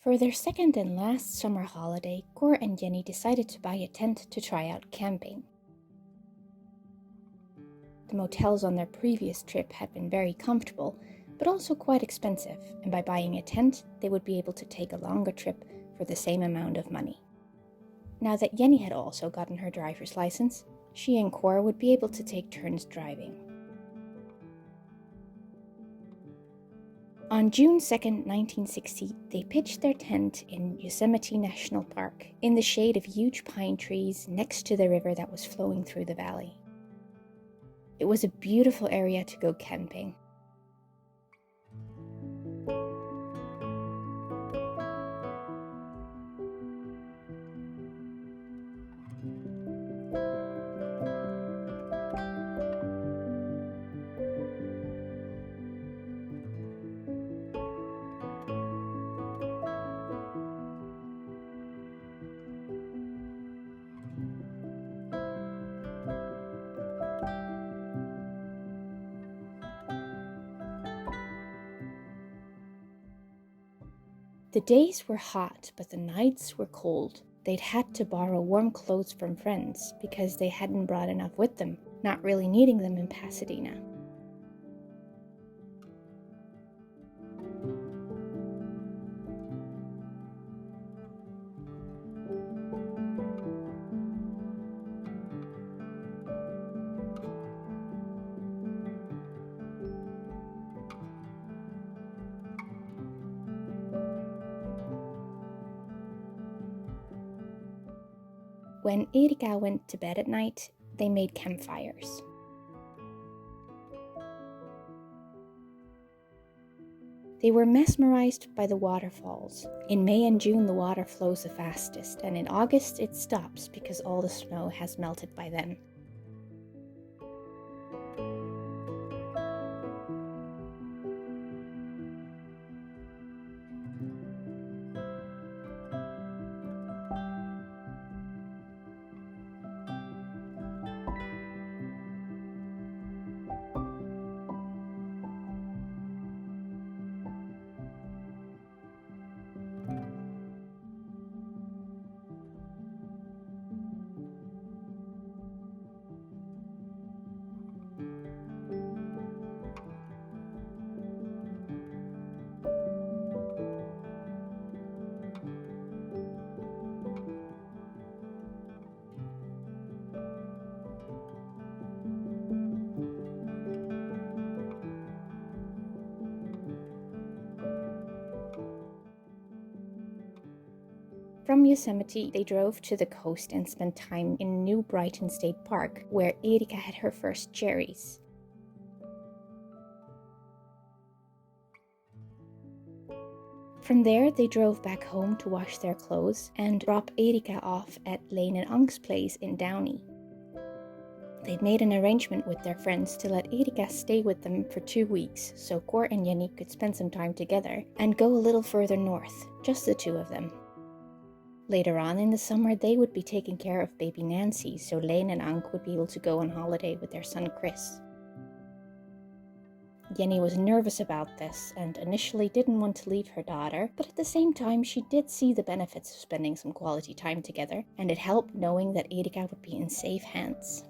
For their second and last summer holiday, Cor and Jenny decided to buy a tent to try out camping. The motels on their previous trip had been very comfortable, but also quite expensive, and by buying a tent, they would be able to take a longer trip for the same amount of money. Now that Jenny had also gotten her driver's license, she and Cor would be able to take turns driving. On June 2nd, 1960, they pitched their tent in Yosemite National Park, in the shade of huge pine trees next to the river that was flowing through the valley. It was a beautiful area to go camping. The days were hot, but the nights were cold. They'd had to borrow warm clothes from friends because they hadn't brought enough with them, not really needing them in Pasadena. When Erika went to bed at night, they made campfires. They were mesmerized by the waterfalls. In May and June, the water flows the fastest, and in August it stops because all the snow has melted by then. From Yosemite, they drove to the coast and spent time in new Brighton State Park, where Erika had her first cherries. From there, they drove back home to wash their clothes and drop Erika off at Leen and Ank's place in Downey. They'd made an arrangement with their friends to let Erika stay with them for 2 weeks so Cor and Jenny could spend some time together and go a little further north, just the two of them. Later on in the summer, they would be taking care of baby Nancy, so Leen and Ank would be able to go on holiday with their son Chris. Jenny was nervous about this and initially didn't want to leave her daughter, but at the same time she did see the benefits of spending some quality time together, and it helped knowing that Erika would be in safe hands.